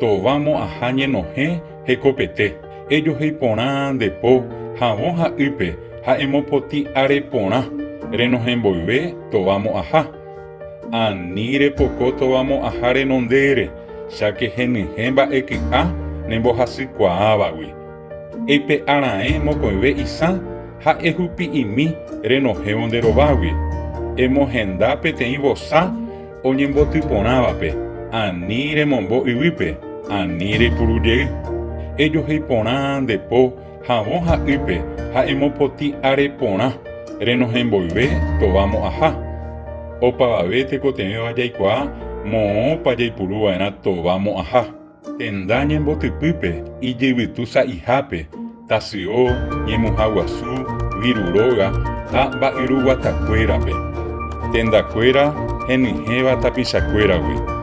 tovamo aha ñenohẽ hekopete. Ejohéi porã nde po havõ ha'ýpe ha emopotĩ are porã renohẽmboyve tovamo aha. Ani repoko tovamo aha renondére cháke henyhẽ mba'eky'a nembohasykuaávagui. Eipe'ara'ẽ mokõive isã ha ehupi'imi renohévo nde rovágui. Emohenda peteĩ vosa oñembotyporãvape, ani remombo yvýpe, ani reipurujey. Ejohéi porã nde po havõ ha'ýpe ha emopotĩ are porã renohẽmboyve tovamo aha. Opavave tekotevẽva jaikuaa moõpa jaiporuva'erã tovamo aha. Tenda ñembotypýpe ijyvytu sa'ihápe, tasyo, ñemuhaguasu, viruróga ha mba'yruguatakuérape. Tendakuéra henyhẽva tapichakuéragui.